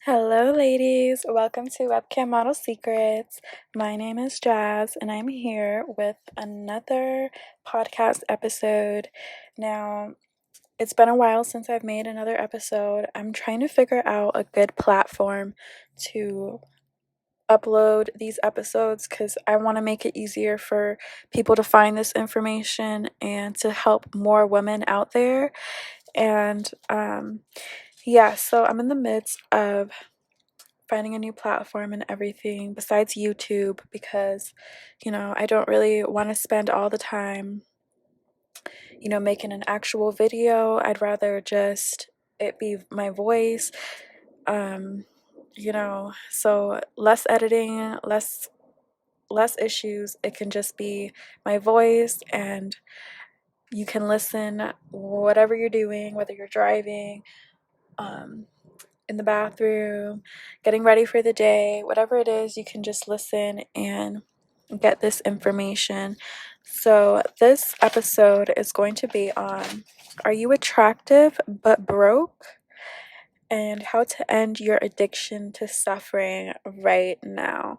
Hello, ladies. Welcome to Webcam Model Secrets. My name is Jazz, and I'm here with another podcast episode. Now, it's been a while since I've made another episode. I'm trying to figure out a good platform to upload these episodes because I want to make it easier for people to find this information and to help more women out there. And so I'm in the midst of finding a new platform and everything besides YouTube because, I don't really want to spend all the time, making an actual video. I'd rather just it be my voice. So less editing, less issues. It can just be my voice and you can listen whatever you're doing, whether you're driving, in the bathroom, getting ready for the day, whatever it is, you can just listen and get this information. So, this episode is going to be on Are you attractive but broke? And how to end your addiction to suffering right now.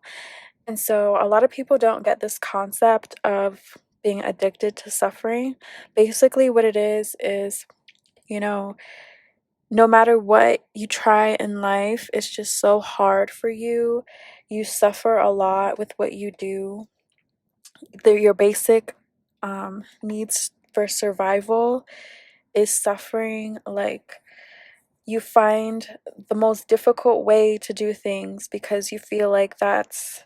And so, a lot of people don't get this concept of being addicted to suffering. Basically, what it is, you know, no matter what you try in life, it's just so hard for you. You suffer a lot with what you do. Your basic needs for survival is suffering. Like, you find the most difficult way to do things because you feel like that's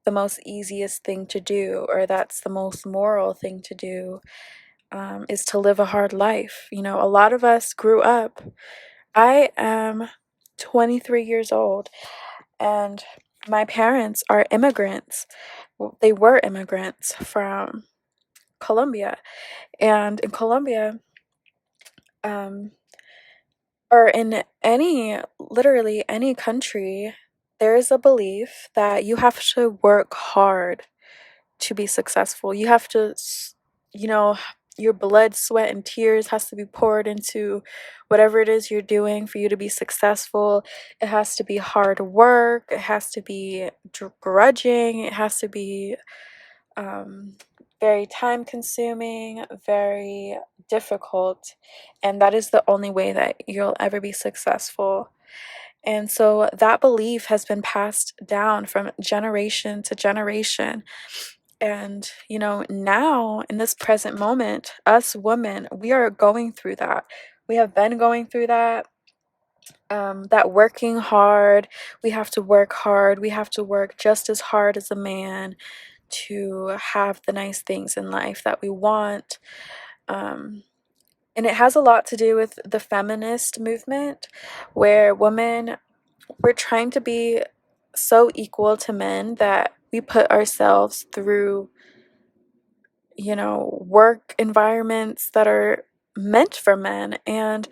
the most easiest thing to do, or that's the most moral thing to do, is to live a hard life. A lot of us grew up. I am 23 years old, and my parents are immigrants. They were immigrants from Colombia. And in Colombia, um, or in literally any country, there is a belief that you have to work hard to be successful. You have to, you know, your blood, sweat, and tears has to be poured into whatever it is you're doing for you to be successful. It has to be hard work. It has to be grudging. It has to be very time consuming, very difficult. And that is the only way that you'll ever be successful. And so that belief has been passed down from generation to generation. And, now in this present moment, us women, we are going through that. We have been going through that. That working hard, we have to work hard. We have to work just as hard as a man to have the nice things in life that we want. And it has a lot to do with the feminist movement, where we're trying to be so equal to men that we put ourselves through work environments that are meant for men. And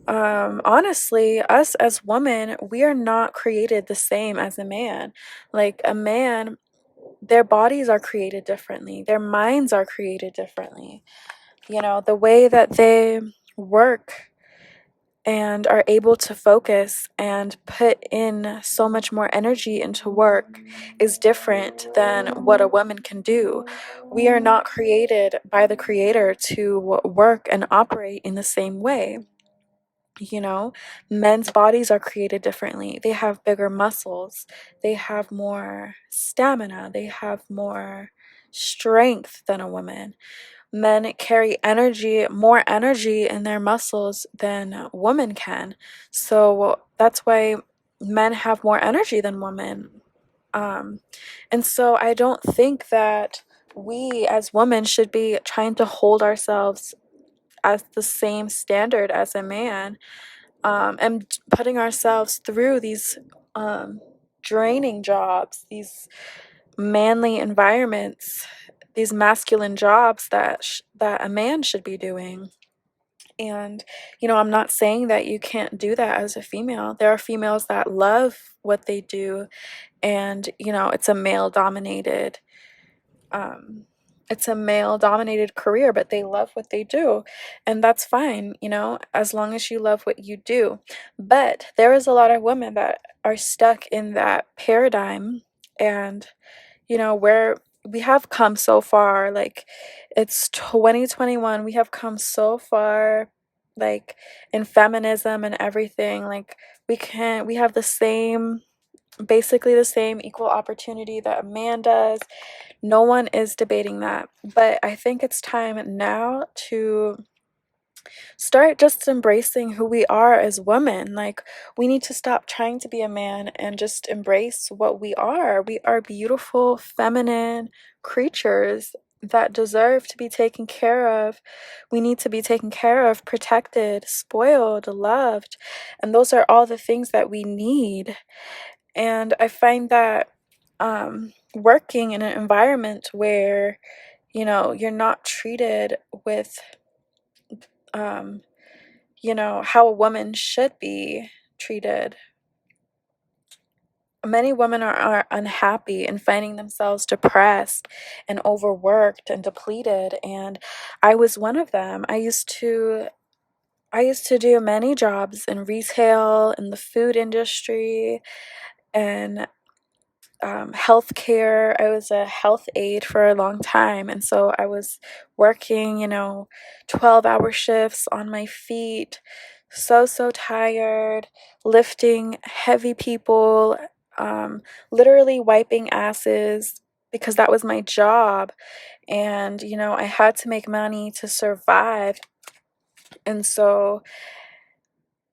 honestly, us as women, we are not created the same as a man. Like a man, their bodies are created differently, their minds are created differently. The way that they work and are able to focus and put in so much more energy into work is different than what a woman can do. We are not created by the creator to work and operate in the same way. Men's bodies are created differently. They have bigger muscles, they have more stamina, they have more strength than a woman. Men carry more energy in their muscles than women can. So that's why men have more energy than women. And so I don't think that we as women should be trying to hold ourselves as the same standard as a man, and putting ourselves through these draining jobs, these manly environments, these masculine jobs that a man should be doing. And I'm not saying that you can't do that as a female. There are females that love what they do, and it's a male dominated it's a male dominated career, but they love what they do. And that's fine, as long as you love what you do. But there is a lot of women that are stuck in that paradigm. And, where we have come so far, like it's 2021, we have come so far, like in feminism and everything. Like we have basically the same equal opportunity that a man does. No one is debating that. But I think it's time now to start just embracing who we are as women. Like, we need to stop trying to be a man and just embrace what we are. We are beautiful, feminine creatures that deserve to be taken care of. We need to be taken care of, protected, spoiled, loved. And those are all the things that we need. And I find that working in an environment where, you're not treated with, um, how a woman should be treated. Many women are unhappy and finding themselves depressed and overworked and depleted. And I was one of them. I used to do many jobs in retail, in the food industry, and healthcare. I was a health aide for a long time. And so I was working, 12-hour shifts on my feet, so tired, lifting heavy people, literally wiping asses because that was my job. And, I had to make money to survive. And so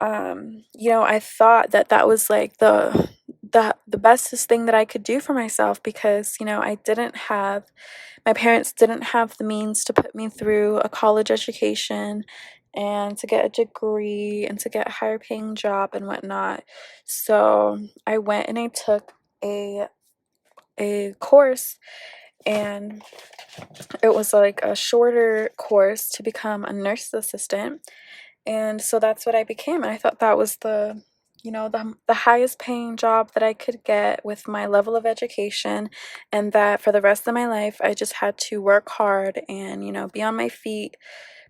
I thought that that was like the bestest thing that I could do for myself because, I didn't have my parents didn't have the means to put me through a college education and to get a degree and to get a higher paying job and whatnot. So I went and I took a course, and it was like a shorter course to become a nurse assistant. And so that's what I became. And I thought that was the highest paying job that I could get with my level of education, and that for the rest of my life, I just had to work hard and, be on my feet,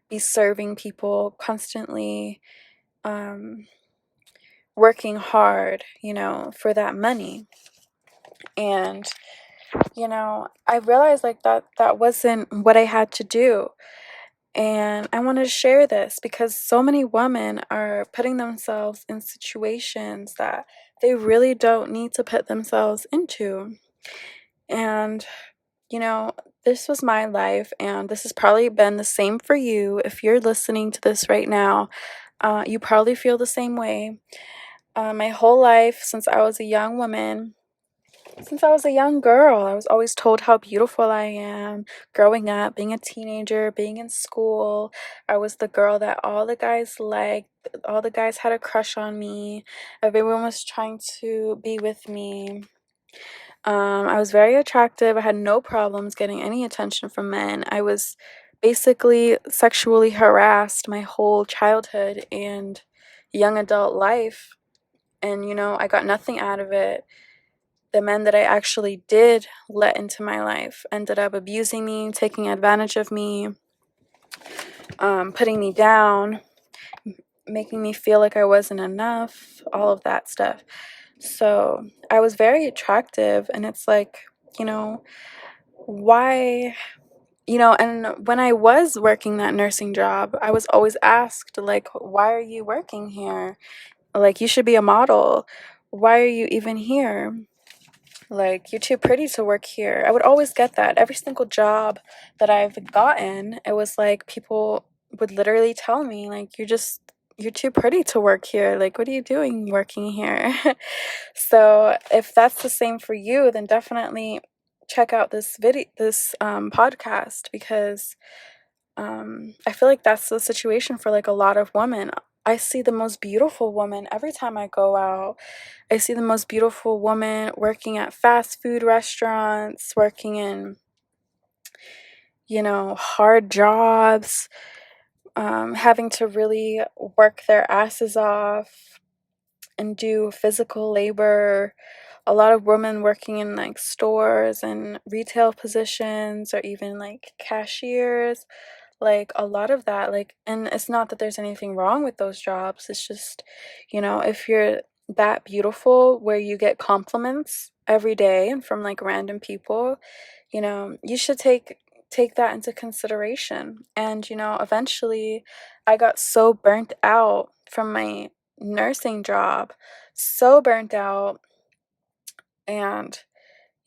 be serving people constantly, um, working hard, for that money. And, I realized like that wasn't what I had to do. And I want to share this because so many women are putting themselves in situations that they really don't need to put themselves into. And, you know, this was my life, and this has probably been the same for you. If you're listening to this right now, you probably feel the same way. My whole life, since I was a young woman, since I was a young girl, I was always told how beautiful I am. Growing up, being a teenager, being in school, I was the girl that all the guys liked. All the guys had a crush on me. Everyone was trying to be with me. I was very attractive. I had no problems getting any attention from men. I was basically sexually harassed my whole childhood and young adult life. And, I got nothing out of it. The men that I actually did let into my life ended up abusing me, taking advantage of me, putting me down, making me feel like I wasn't enough, all of that stuff. So I was very attractive, and it's like, why? And when I was working that nursing job, I was always asked, like, why are you working here? Like, you should be a model. Why are you even here? Like, you're too pretty to work here. I would always get that. Every single job that I've gotten, it was like people would literally tell me, like, you're too pretty to work here. Like, what are you doing working here? So, if that's the same for you, then definitely check out this podcast, because I feel like that's the situation for like a lot of women. I see the most beautiful woman every time I go out. I see the most beautiful woman working at fast food restaurants, working in, hard jobs, having to really work their asses off and do physical labor, a lot of women working in like stores and retail positions, or even like cashiers, like a lot of that, like, and it's not that there's anything wrong with those jobs. It's just, if you're that beautiful where you get compliments every day and from like random people, you should take that into consideration. And eventually I got so burnt out from my nursing job, so burnt out, and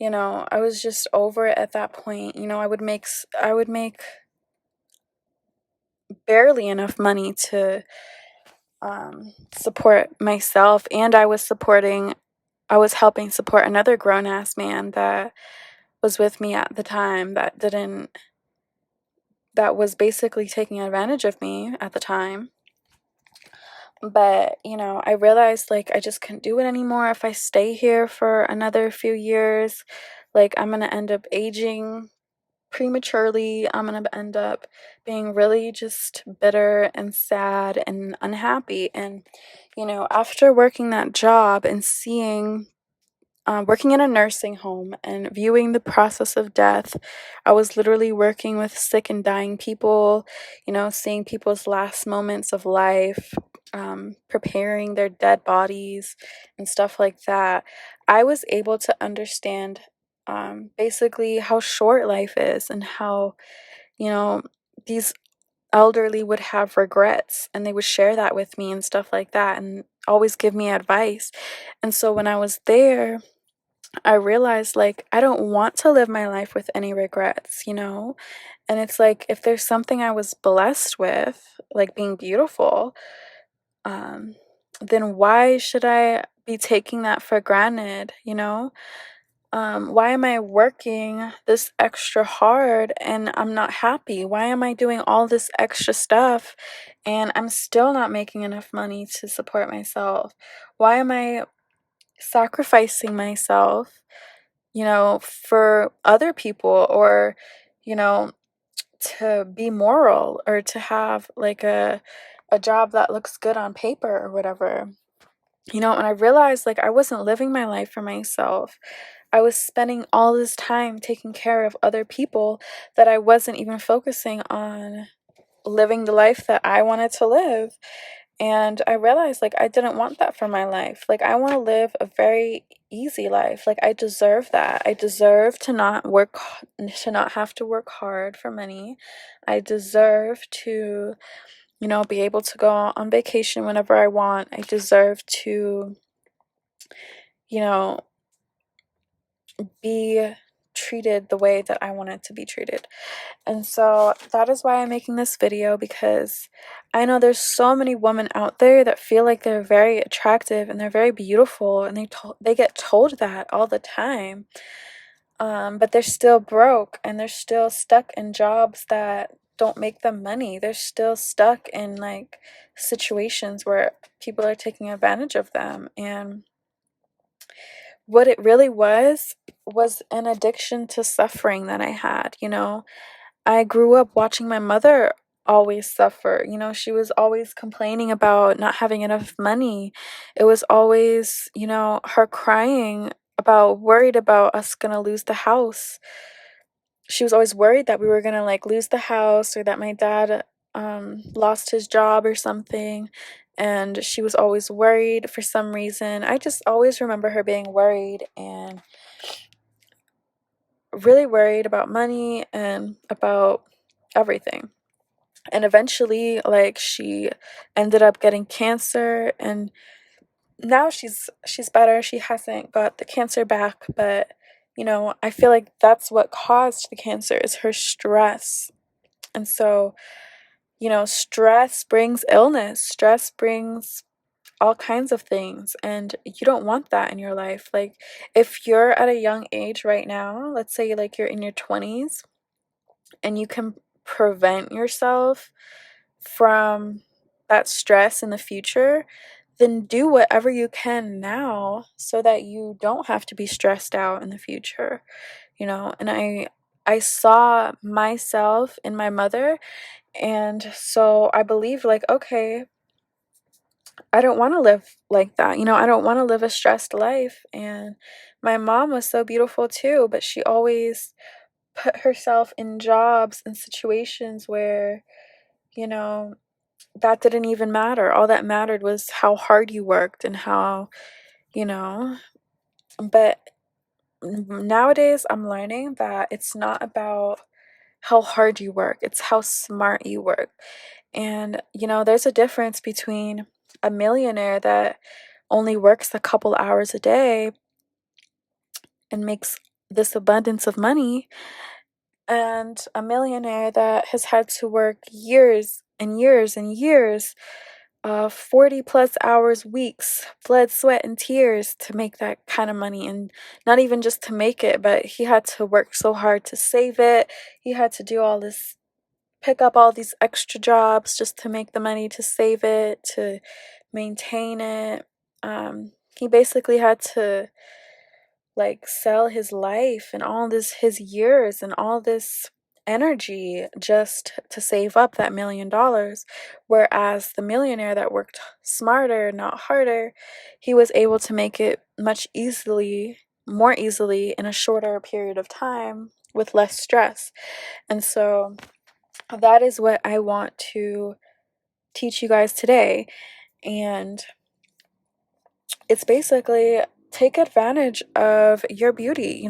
I was just over it at that point. I would make barely enough money to support myself, and I was helping support another grown ass man that was with me at the time, that was basically taking advantage of me at the time. But I realized like I just couldn't do it anymore. If I stay here for another few years, like I'm gonna end up aging prematurely. I'm gonna end up being really just bitter and sad and unhappy. And after working that job and working in a nursing home and viewing the process of death, I was literally working with sick and dying people, seeing people's last moments of life, preparing their dead bodies and stuff like that. I was able to understand basically how short life is, and how, you know, these elderly would have regrets, and they would share that with me and stuff like that, and always give me advice. And so when I was there, I realized like I don't want to live my life with any regrets. And it's like if there's something I was blessed with, like being beautiful, um, then why should I be taking that for granted? Why am I working this extra hard and I'm not happy? Why am I doing all this extra stuff and I'm still not making enough money to support myself? Why am I sacrificing myself, for other people, or, you know, to be moral, or to have like a job that looks good on paper or whatever. And I realized like I wasn't living my life for myself. I was spending all this time taking care of other people, that I wasn't even focusing on living the life that I wanted to live. And I realized like I didn't want that for my life. Like I want to live a very easy life. Like I deserve that. I deserve to not have to work hard for money. I deserve to, be able to go on vacation whenever I want. I deserve to, you know, be treated the way that I wanted to be treated. And so that is why I'm making this video, because I know there's so many women out there that feel like they're very attractive and they're very beautiful, and they get told that all the time. But they're still broke, and they're still stuck in jobs that don't make them money. They're still stuck in like situations where people are taking advantage of them. And what it really was an addiction to suffering that I had. I grew up watching my mother always suffer. She was always complaining about not having enough money. It was always, her crying worried about us gonna lose the house. She was always worried that we were gonna like lose the house, or that my dad lost his job or something. And she was always worried for some reason. I just always remember her being worried, and really worried about money and about everything. And eventually, like, she ended up getting cancer, and now she's better. She hasn't got the cancer back, but I feel like that's what caused the cancer, is her stress. And so, stress brings illness. Stress brings all kinds of things, and you don't want that in your life. Like, if you're at a young age right now, let's say like you're in your 20s, and you can prevent yourself from that stress in the future, then do whatever you can now, so that you don't have to be stressed out in the future. And I saw myself in my mother, and so I believed like, okay, I don't want to live like that. I don't want to live a stressed life. And my mom was so beautiful too, but she always put herself in jobs and situations where, you know, that didn't even matter. All that mattered was how hard you worked and how, you know, but nowadays I'm learning that it's not about how hard you work, it's how smart you work. And, there's a difference between a millionaire that only works a couple hours a day and makes this abundance of money, and a millionaire that has had to work years and years and years, 40 plus hours, weeks, blood, sweat, and tears to make that kind of money. And not even just to make it, but he had to work so hard to save it. He had to do all this, pick up all these extra jobs just to make the money to save it, to maintain it. He basically had to like sell his life and all this his years and all this energy just to save up that $1 million, whereas the millionaire that worked smarter, not harder, he was able to make it more easily in a shorter period of time with less stress. And so that is what I want to teach you guys today. And it's basically take advantage of your beauty.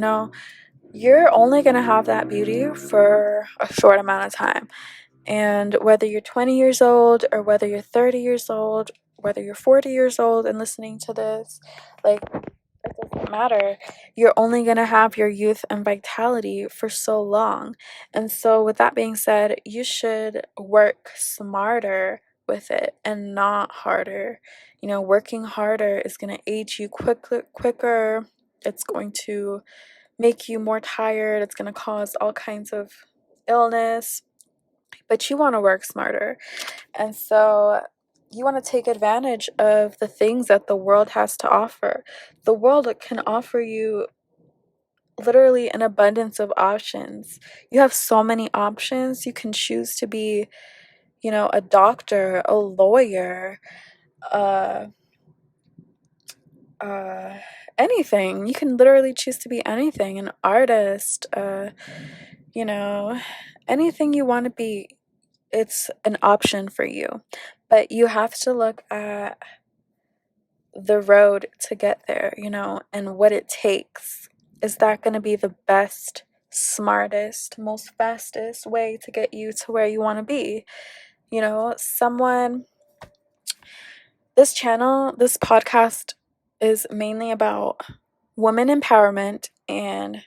You're only going to have that beauty for a short amount of time. And whether you're 20 years old or whether you're 30 years old, whether you're 40 years old and listening to this, like, it doesn't matter. You're only going to have your youth and vitality for so long. And so, with that being said, you should work smarter with it and not harder. Working harder is going to age you quicker. It's going to make you more tired. It's going to cause all kinds of illness. But you want to work smarter. And so you want to take advantage of the things that the world has to offer. The world can offer you literally an abundance of options. You have so many options. You can choose to be, a doctor, a lawyer, uh, uh, anything. You can literally choose to be anything, an artist, you know, anything you want to be. It's an option for you. But you have to look at the road to get there, and what it takes. Is that going to be the best, smartest, most fastest way to get you to where you want to be? This channel, this podcast is mainly about women empowerment and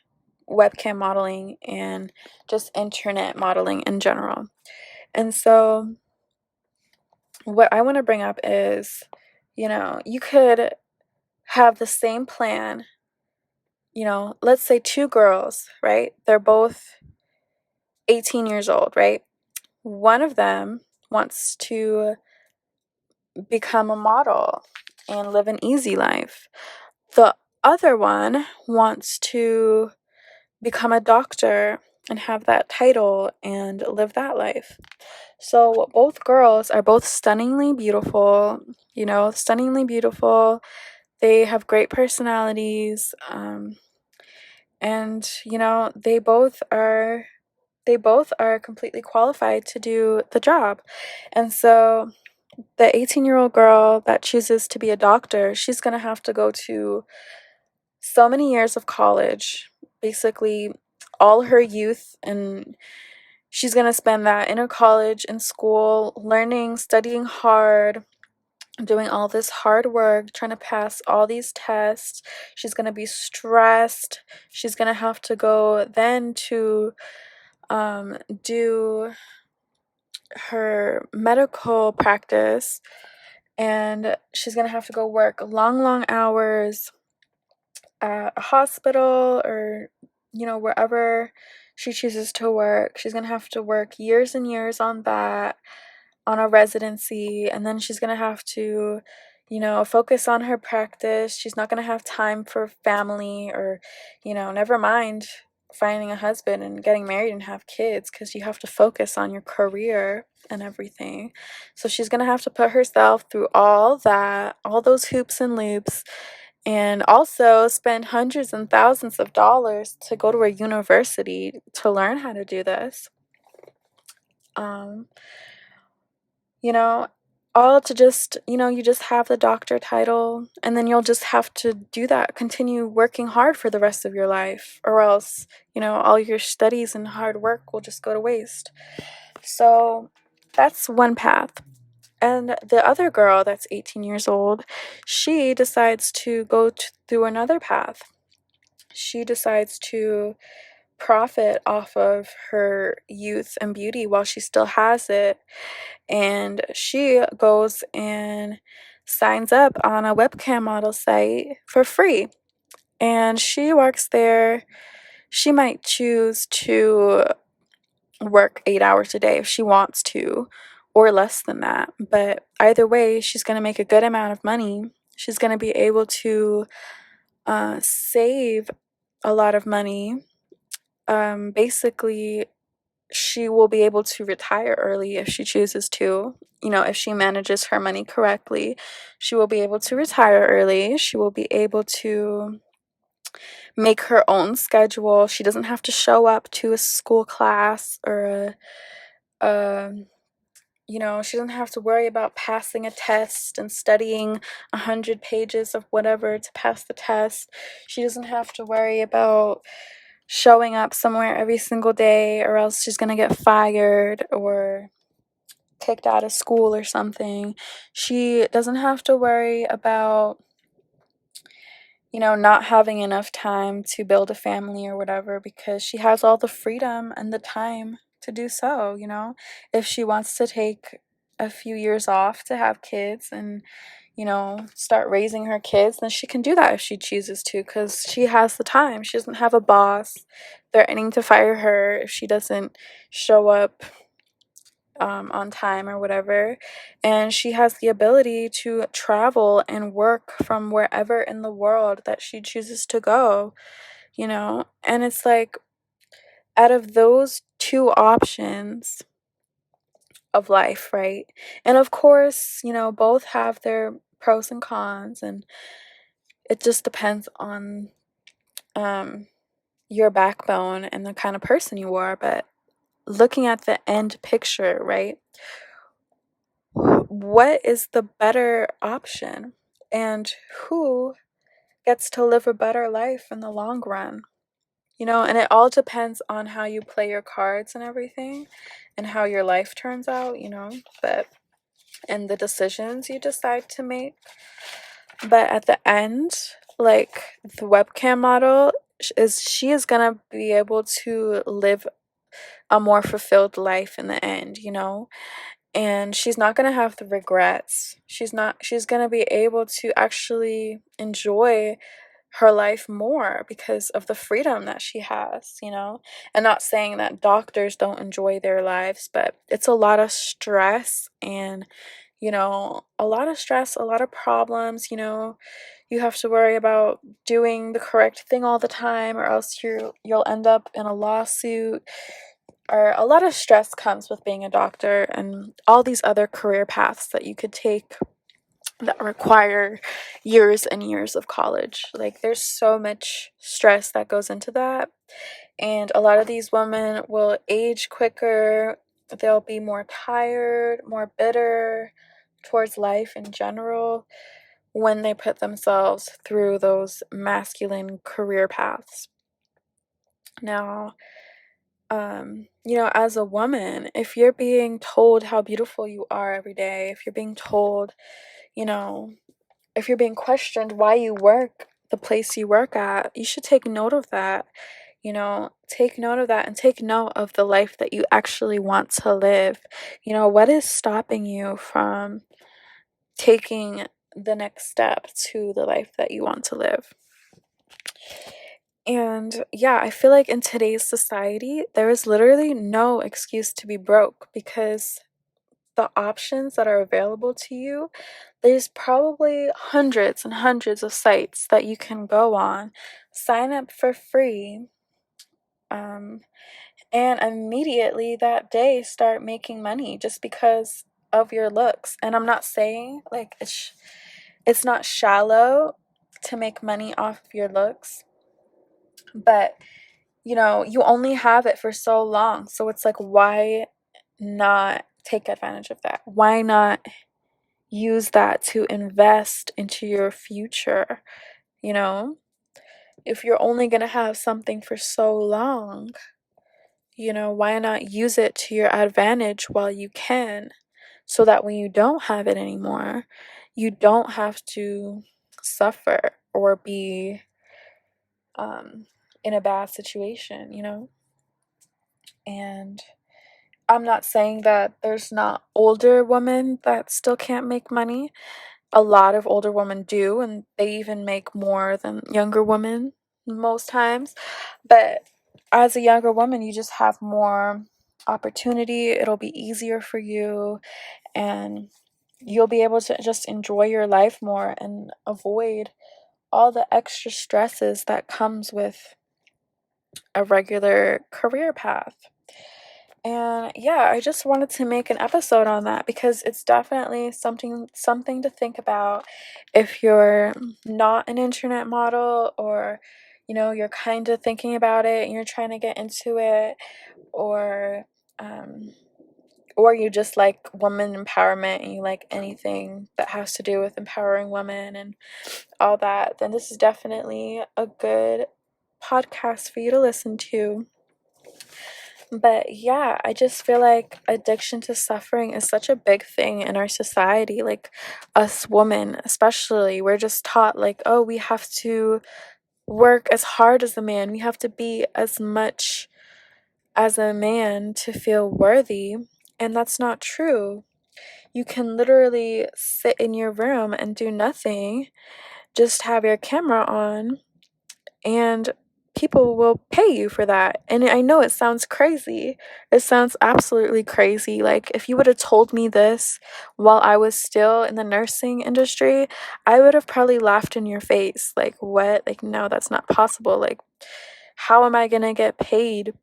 webcam modeling and just internet modeling in general. And so, what I want to bring up is, you could have the same plan. Let's say two girls, right? They're both 18 years old, right? One of them wants to become a model and live an easy life. The other one wants to become a doctor and have that title and live that life. So both girls are both stunningly beautiful, stunningly beautiful. They have great personalities, and they both are completely qualified to do the job. And so the 18-year-old girl that chooses to be a doctor, she's going to have to go to so many years of college, basically all her youth, and she's going to spend that in a college, in school, learning, studying hard, doing all this hard work, trying to pass all these tests. She's going to be stressed. She's going to have to go then to do her medical practice, and she's going to have to go work long, long hours at a hospital or, wherever she chooses to work. She's going to have to work years and years on that, on a residency, and then she's going to have to, focus on her practice. She's not going to have time for family or, never mind finding a husband and getting married and have kids, because you have to focus on your career and everything. So she's gonna have to put herself through all that, all those hoops and loops, and also spend hundreds and thousands of dollars to go to a university to learn how to do this. Um, you know, all to just, you just have the doctor title, and then you'll just have to do that, continue working hard for the rest of your life, or else, all your studies and hard work will just go to waste. So that's one path. And the other girl that's 18 years old, she decides to go through another path. She decides to profit off of her youth and beauty while she still has it. And she goes and signs up on a webcam model site for free. And she works there. She might choose to work 8 hours a day if she wants to, or less than that. But either way, she's going to make a good amount of money. She's going to be able to save a lot of money. Basically, she will be able to retire early if she chooses to. If she manages her money correctly, she will be able to retire early. She will be able to make her own schedule. She doesn't have to show up to a school class or she doesn't have to worry about passing a test and studying 100 pages of whatever to pass the test. She doesn't have to worry about showing up somewhere every single day, or else she's gonna get fired or kicked out of school or something. She doesn't have to worry about not having enough time to build a family or whatever, because she has all the freedom and the time to do so. If she wants to take a few years off to have kids and, start raising her kids, then she can do that if she chooses to, because she has the time. She doesn't have a boss threatening to fire her if she doesn't show up on time or whatever. And she has the ability to travel and work from wherever in the world that she chooses to go, And it's like, out of those two options of life, right? And of course, both have their pros and cons, and it just depends on your backbone and the kind of person you are. But looking at the end picture, right? What is the better option, and who gets to live a better life in the long run? And it all depends on how you play your cards and everything, and how your life turns out, but and the decisions you decide to make. But at the end, like, the webcam model she is gonna be able to live a more fulfilled life in the end, and she's not going to have the regrets. She's going to be able to actually enjoy her life more because of the freedom that she has, And not saying that doctors don't enjoy their lives, but it's a lot of stress and, a lot of stress, a lot of problems, You have to worry about doing the correct thing all the time, or else you'll end up in a lawsuit. Or a lot of stress comes with being a doctor, and all these other career paths that you could take that require years and years of college. Like, there's so much stress that goes into that. And a lot of these women will age quicker. They'll be more tired, more bitter towards life in general when they put themselves through those masculine career paths. Now, as a woman, if you're being told how beautiful you are every day, if you're being told, you know, if you're being questioned why you work the place you work at, you should take note of that. Take note of that, and take note of the life that you actually want to live. What is stopping you from taking the next step to the life that you want to live? And yeah, I feel like in today's society, there is literally no excuse to be broke, because the options that are available to you, there's probably hundreds and hundreds of sites that you can go on, sign up for free, and immediately that day start making money just because of your looks. And I'm not saying like it's not shallow to make money off of your looks, but you only have it for so long. So it's like, why not take advantage of that? Why not use that to invest into your future? You know, if you're only going to have something for so long, why not use it to your advantage while you can, so that when you don't have it anymore, you don't have to suffer or be in a bad situation. And I'm not saying that there's not older women that still can't make money. A lot of older women do, and they even make more than younger women most times. But as a younger woman, you just have more opportunity. It'll be easier for you, and you'll be able to just enjoy your life more and avoid all the extra stresses that comes with a regular career path. And yeah, I just wanted to make an episode on that because it's definitely something to think about if you're not an internet model, or you're kind of thinking about it and you're trying to get into it, or um or you just like woman empowerment and you like anything that has to do with empowering women and all that, then this is definitely a good podcast for you to listen to. But yeah, I just feel like addiction to suffering is such a big thing in our society. Like, us women, especially, we're just taught, like, oh, we have to work as hard as a man, we have to be as much as a man to feel worthy. And that's not true. You can literally sit in your room and do nothing, just have your camera on, and people will pay you for that. And I know it sounds crazy. It sounds absolutely crazy. Like, if you would have told me this while I was still in the nursing industry, I would have probably laughed in your face. Like, what? Like, no, that's not possible. Like, how am I going to get paid,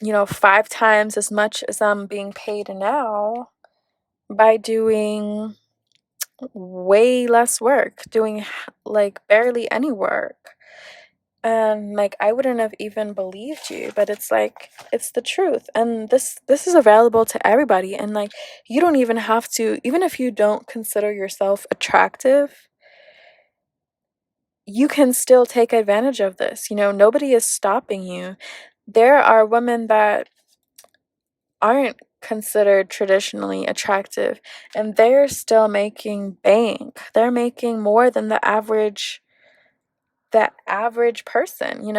5 times as much as I'm being paid now by doing way less work, doing like barely any work? And like, I wouldn't have even believed you, but it's like, it's the truth. And this is available to everybody. And like, you don't even have to, even if you don't consider yourself attractive, you can still take advantage of this. Nobody is stopping you. There are women that aren't considered traditionally attractive, and they're still making bank. They're making more than the average person.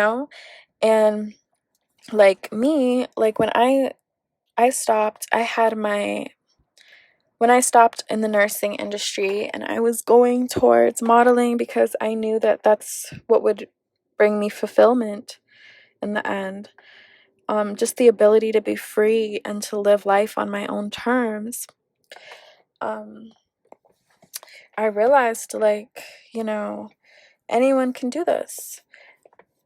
And like me, like when I stopped, when I stopped in the nursing industry and I was going towards modeling, because I knew that that's what would bring me fulfillment in the end. Just the ability to be free and to live life on my own terms. Um, I realized, like, anyone can do this.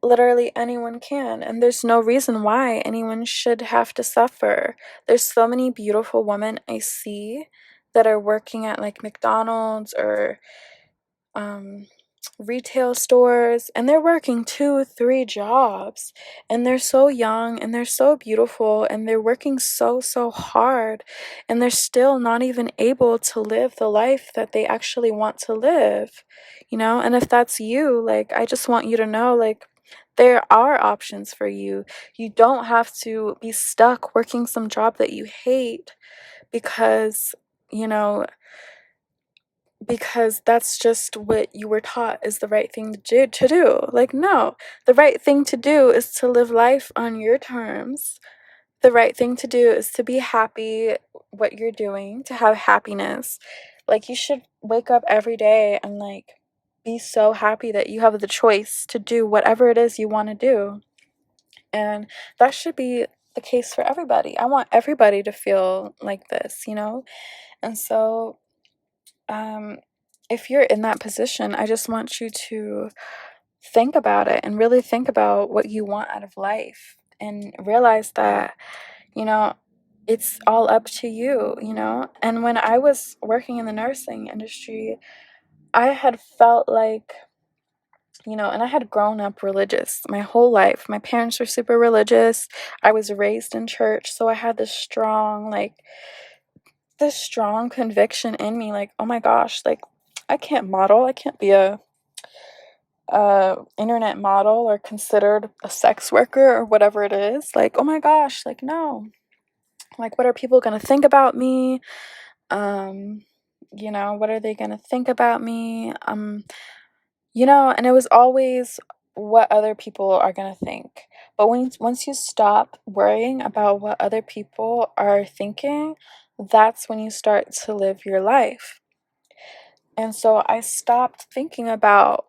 Literally anyone can, and there's no reason why anyone should have to suffer. There's so many beautiful women I see that are working at like McDonald's or um retail stores, and they're working 2 3 jobs, and they're so young and they're so beautiful and they're working so hard, and they're still not even able to live the life that they actually want to live. And if that's you, like, I just want you to know, like, there are options for you. You don't have to be stuck working some job that you hate because you know because that's just what you were taught is the right thing to do. Like, no, the right thing to do is to live life on your terms. The right thing to do is to be happy what you're doing, to have happiness. Like, you should wake up every day and like be so happy that you have the choice to do whatever it is you want to do. And that should be the case for everybody. I want everybody to feel like this. And so um if you're in that position, I just want you to think about it and really think about what you want out of life and realize that, you know, it's all up to you, you know? And when I was working in the nursing industry, I had felt like, and I had grown up religious my whole life. My parents were super religious. I was raised in church, so I had this strong conviction in me, like, oh my gosh, like, I can't model. I can't be a internet model or considered a sex worker or whatever it is. Like, oh my gosh, like, no. Like, what are people gonna think about me? Um, what are they gonna think about me? And it was always what other people are gonna think. But once you stop worrying about what other people are thinking, that's when you start to live your life. And so I stopped thinking about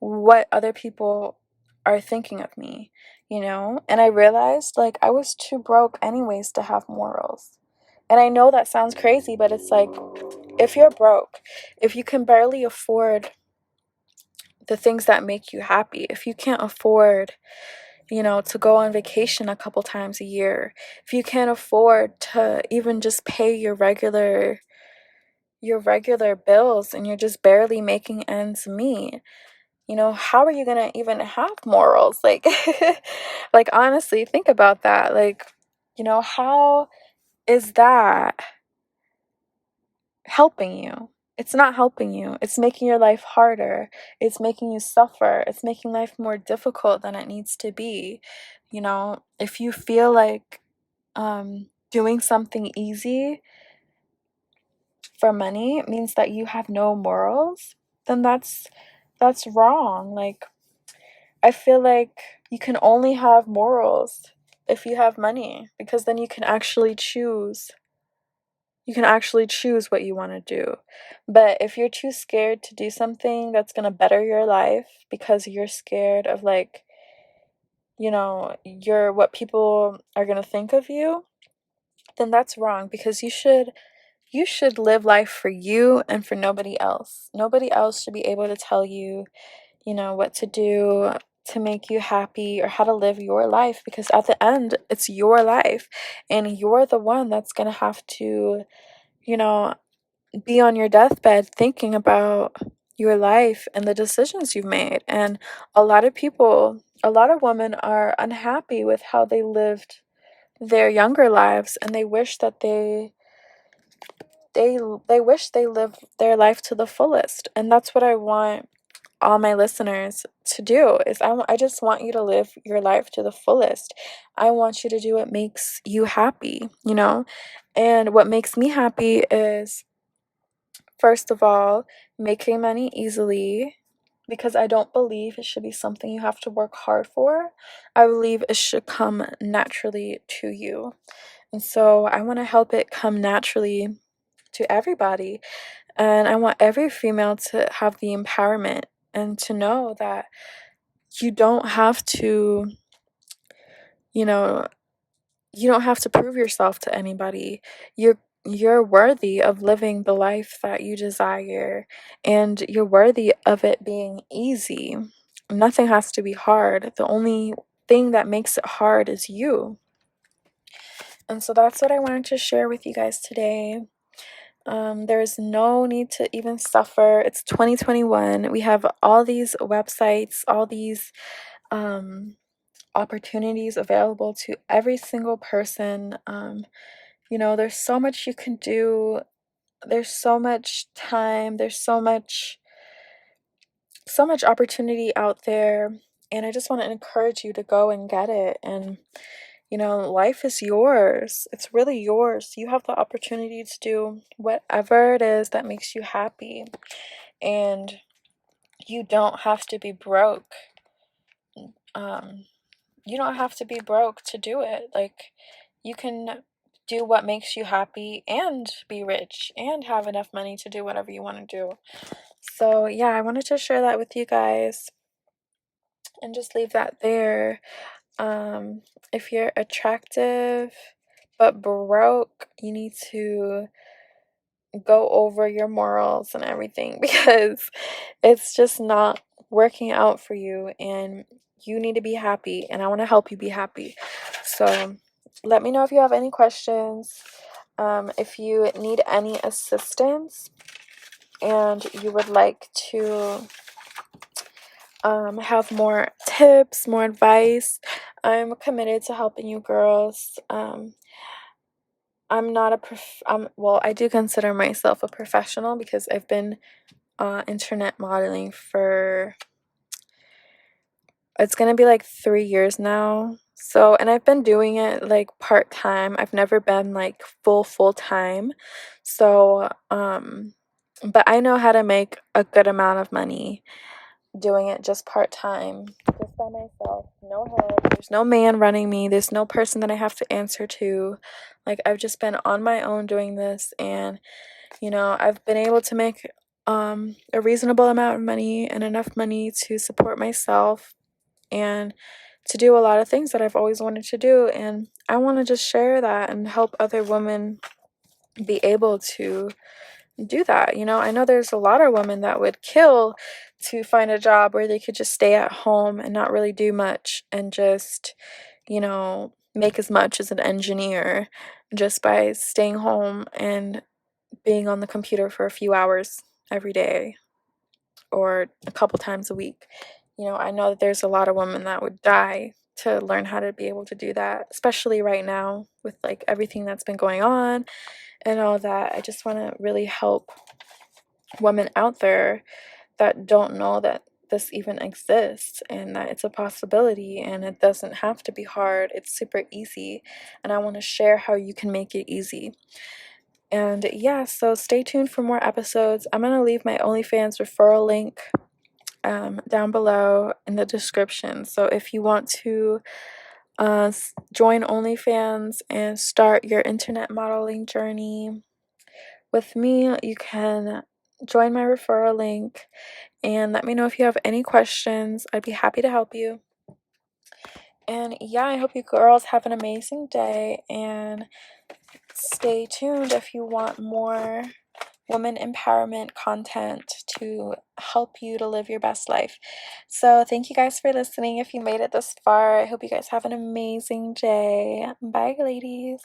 what other people are thinking of me, And I realized like I was too broke anyways to have morals. And I know that sounds crazy, but it's like if you're broke, if you can barely afford the things that make you happy, if you can't afford, to go on vacation a couple times a year, if you can't afford to even just pay your regular bills and you're just barely making ends meet, how are you going to even have morals? Like like honestly, think about that. Like, how is that helping you? It's not helping you. It's making your life harder. It's making you suffer. It's making life more difficult than it needs to be. If you feel like doing something easy for money means that you have no morals, then that's wrong. Like, I feel like you can only have morals if you have money, because then you can actually choose. You can actually choose what you want to do. But if you're too scared to do something that's going to better your life because you're scared of like, your what people are going to think of you, then that's wrong, because you should live life for you and for nobody else. Nobody else should be able to tell you, what to do to make you happy or how to live your life, because at the end, it's your life and you're the one that's going to have to, you know, be on your deathbed thinking about your life and the decisions you've made. And a lot of women are unhappy with how they lived their younger lives, and they wish that they wish they lived their life to the fullest. And that's what I want all my listeners to do. Is I just want you to live your life to the fullest. I want you to do what makes you happy, And what makes me happy is, first of all, making money easily, because I don't believe it should be something you have to work hard for. I believe it should come naturally to you. And so I want to help it come naturally to everybody. And I want every female to have the empowerment and to know that you don't have to, you know, you don't have to prove yourself to anybody. You're worthy of living the life that you desire, and you're worthy of it being easy. Nothing has to be hard. The only thing that makes it hard is you. And so that's what I wanted to share with you guys today. There's no need to even suffer. It's 2021. We have all these websites, all these opportunities available to every single person. There's so much you can do. There's so much time. There's so much opportunity out there. And I just want to encourage you to go and get it. And, life is yours. It's really yours. You have the opportunity to do whatever it is that makes you happy. And you don't have to be broke. You don't have to be broke to do it. Like, you can do what makes you happy and be rich and have enough money to do whatever you want to do. So, yeah, I wanted to share that with you guys and just leave that there. If you're attractive but broke, you need to go over your morals and everything, because it's just not working out for you, and you need to be happy, and I want to help you be happy. So let me know if you have any questions. If you need any assistance and you would like to have more tips, more advice, I'm committed to helping you girls. I'm not a well, I do consider myself a professional because I've been internet modeling for, it's gonna be like 3 years now. So, and I've been doing it like part-time. I've never been like full time. So, but I know how to make a good amount of money doing it just part-time, just by myself. No help. There's no man running me. There's no person that I have to answer to. Like, I've just been on my own doing this, and I've been able to make a reasonable amount of money and enough money to support myself and to do a lot of things that I've always wanted to do. And I want to just share that and help other women be able to do that. I know there's a lot of women that would kill to find a job where they could just stay at home and not really do much and just, make as much as an engineer just by staying home and being on the computer for a few hours every day or a couple times a week. I know that there's a lot of women that would die to learn how to be able to do that, especially right now with like everything that's been going on and all that. I just want to really help women out there that don't know that this even exists and that it's a possibility and it doesn't have to be hard. It's super easy, and I want to share how you can make it easy. And yeah, so stay tuned for more episodes. I'm going to leave my OnlyFans referral link down below in the description. So if you want to join OnlyFans and start your internet modeling journey with me, you can join my referral link and let me know if you have any questions. I'd be happy to help you. And yeah, I hope you girls have an amazing day, and stay tuned if you want more woman empowerment content to help you to live your best life. So thank you guys for listening. If you made it this far, I hope you guys have an amazing day. Bye, ladies.